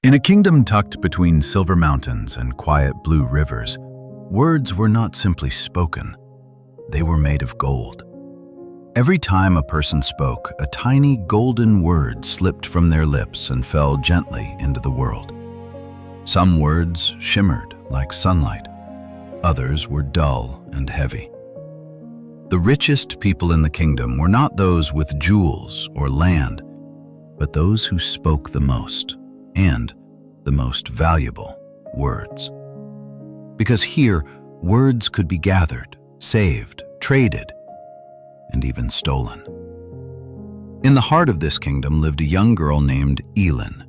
In a kingdom tucked between silver mountains and quiet blue rivers, words were not simply spoken, they were made of gold. Every time a person spoke, a tiny golden word slipped from their lips and fell gently into the world. Some words shimmered like sunlight, others were dull and heavy. The richest people in the kingdom were not those with jewels or land, but those who spoke the most and the most valuable words. Because here, words could be gathered, saved, traded, and even stolen. In the heart of this kingdom lived a young girl named Elin.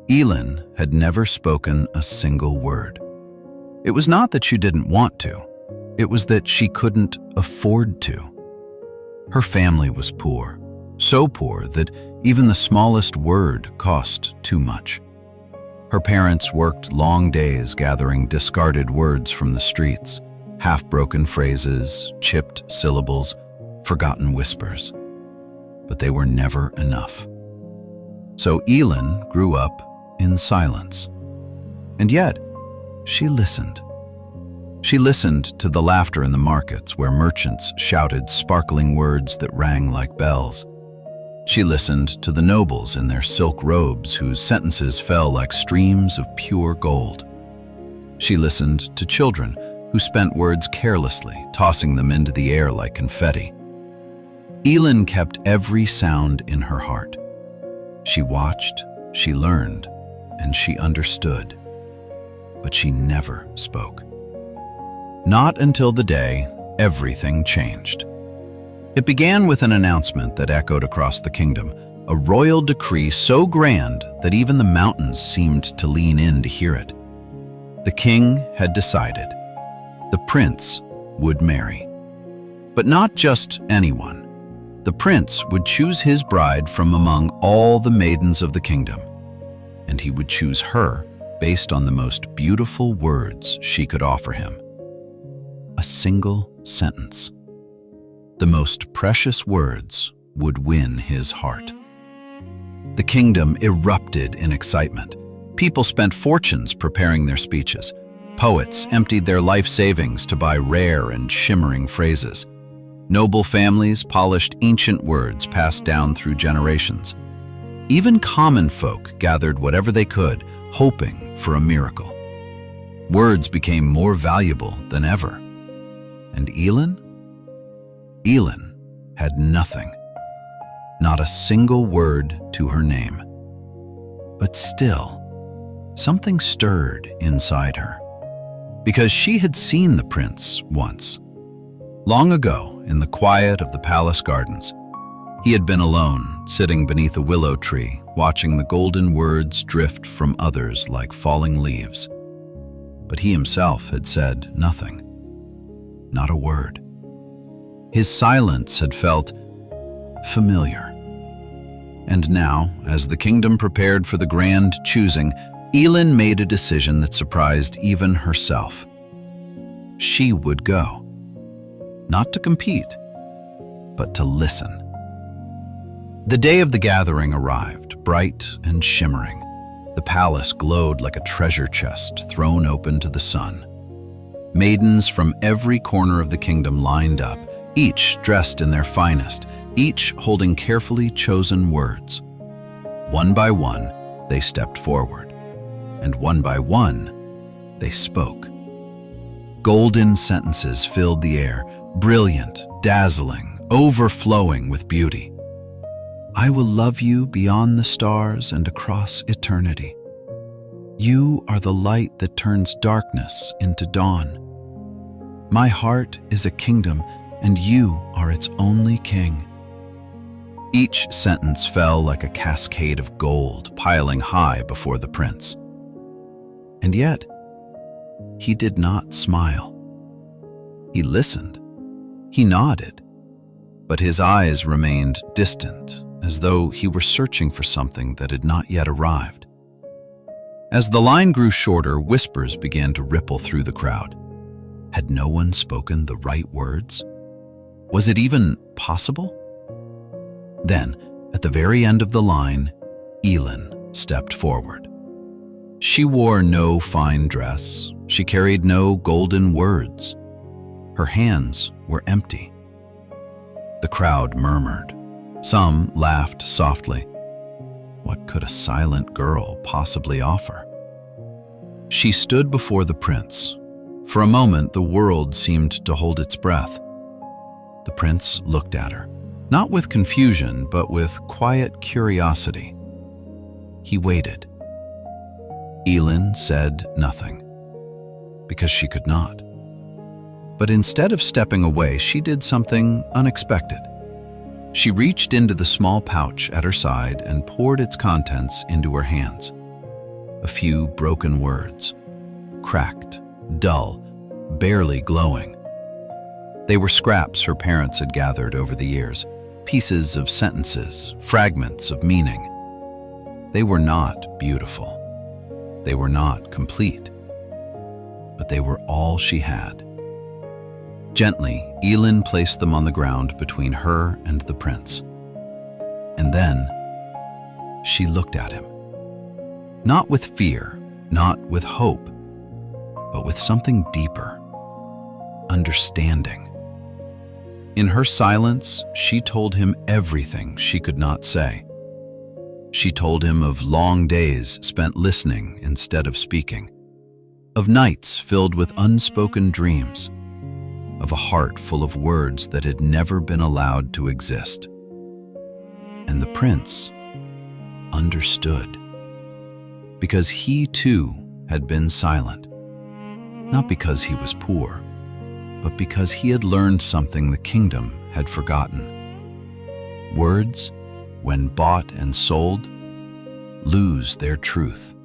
Elin had never spoken a single word. It was not that she didn't want to, it was that she couldn't afford to. Her family was poor, so poor that even the smallest word cost too much. Her parents worked long days gathering discarded words from the streets, half-broken phrases, chipped syllables, forgotten whispers. But they were never enough. So Elin grew up in silence. And yet, she listened. She listened to the laughter in the markets where merchants shouted sparkling words that rang like bells. She listened to the nobles in their silk robes whose sentences fell like streams of pure gold. She listened to children who spent words carelessly, tossing them into the air like confetti. Elin kept every sound in her heart. She watched, she learned, and she understood. But she never spoke. Not until the day everything changed. It began with an announcement that echoed across the kingdom, a royal decree so grand that even the mountains seemed to lean in to hear it. The king had decided. The prince would marry. But not just anyone. The prince would choose his bride from among all the maidens of the kingdom, and he would choose her based on the most beautiful words she could offer him. A single sentence. The most precious words would win his heart. The kingdom erupted in excitement. People spent fortunes preparing their speeches. Poets emptied their life savings to buy rare and shimmering phrases. Noble families polished ancient words passed down through generations. Even common folk gathered whatever they could, hoping for a miracle. Words became more valuable than ever. And Elin? Elin had nothing, not a single word to her name. But still, something stirred inside her, because she had seen the prince once. Long ago, in the quiet of the palace gardens, he had been alone, sitting beneath a willow tree, watching the golden words drift from others like falling leaves. But he himself had said nothing, not a word. His silence had felt familiar. And now, as the kingdom prepared for the grand choosing, Elin made a decision that surprised even herself. She would go, not to compete, but to listen. The day of the gathering arrived, bright and shimmering. The palace glowed like a treasure chest thrown open to the sun. Maidens from every corner of the kingdom lined up, each dressed in their finest, each holding carefully chosen words. One by one, they stepped forward, and one by one, they spoke. Golden sentences filled the air, brilliant, dazzling, overflowing with beauty. I will love you beyond the stars and across eternity. You are the light that turns darkness into dawn. My heart is a kingdom, and you are its only king. Each sentence fell like a cascade of gold piling high before the prince. And yet, he did not smile. He listened. He nodded. But his eyes remained distant, as though he were searching for something that had not yet arrived. As the line grew shorter, whispers began to ripple through the crowd. Had no one spoken the right words? Was it even possible? Then, at the very end of the line, Elin stepped forward. She wore no fine dress. She carried no golden words. Her hands were empty. The crowd murmured. Some laughed softly. What could a silent girl possibly offer? She stood before the prince. For a moment, the world seemed to hold its breath. The prince looked at her, not with confusion, but with quiet curiosity. He waited. Elin said nothing, because she could not. But instead of stepping away, she did something unexpected. She reached into the small pouch at her side and poured its contents into her hands. A few broken words, cracked, dull, barely glowing. They were scraps her parents had gathered over the years, pieces of sentences, fragments of meaning. They were not beautiful. They were not complete, but they were all she had. Gently, Elin placed them on the ground between her and the prince. And then, she looked at him. Not with fear, not with hope, but with something deeper, understanding. In her silence, she told him everything she could not say. She told him of long days spent listening instead of speaking, of nights filled with unspoken dreams, of a heart full of words that had never been allowed to exist. And the prince understood, because he too had been silent, not because he was poor, but because he had learned something the kingdom had forgotten. Words, when bought and sold, lose their truth.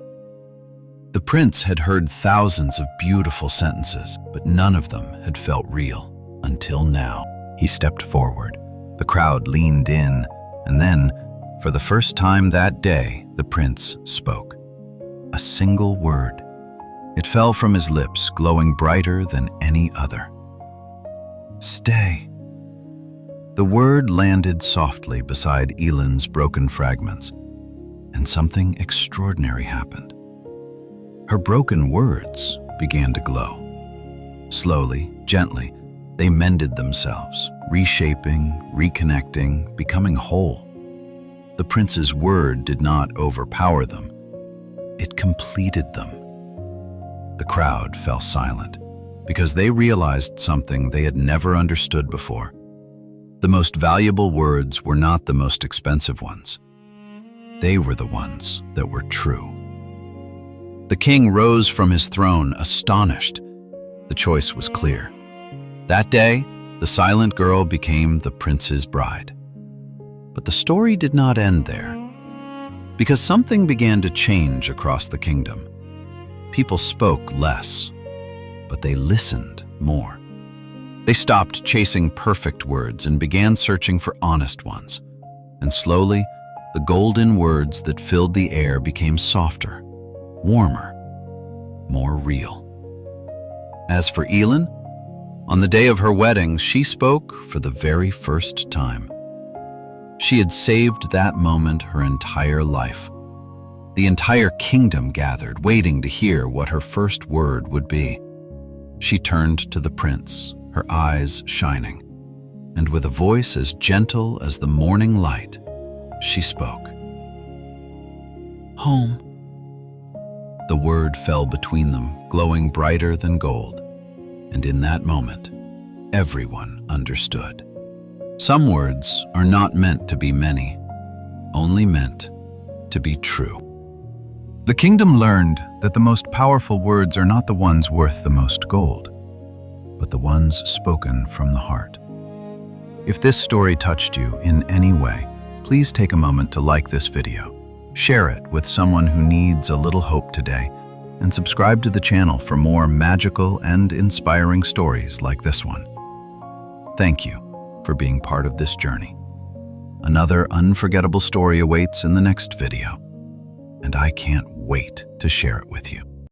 The prince had heard thousands of beautiful sentences, but none of them had felt real until now. He stepped forward. The crowd leaned in, and then, for the first time that day, the prince spoke. A single word. It fell from his lips, glowing brighter than any other. Stay. The word landed softly beside Elin's broken fragments, and something extraordinary happened. Her broken words began to glow. Slowly, gently, they mended themselves, reshaping, reconnecting, becoming whole. The prince's word did not overpower them. It completed them. The crowd fell silent, because they realized something they had never understood before. The most valuable words were not the most expensive ones. They were the ones that were true. The king rose from his throne, astonished. The choice was clear. That day, the silent girl became the prince's bride. But the story did not end there, because something began to change across the kingdom. People spoke less, but they listened more. They stopped chasing perfect words and began searching for honest ones. And slowly, the golden words that filled the air became softer, warmer, more real. As for Elin, on the day of her wedding, she spoke for the very first time. She had saved that moment her entire life. The entire kingdom gathered, waiting to hear what her first word would be. She turned to the prince, her eyes shining, and with a voice as gentle as the morning light, she spoke. Home. The word fell between them, glowing brighter than gold, and in that moment, everyone understood. Some words are not meant to be many, only meant to be true. The kingdom learned that the most powerful words are not the ones worth the most gold, but the ones spoken from the heart. If this story touched you in any way, please take a moment to like this video, share it with someone who needs a little hope today, and subscribe to the channel for more magical and inspiring stories like this one. Thank you for being part of this journey. Another unforgettable story awaits in the next video, and I can't wait to share it with you.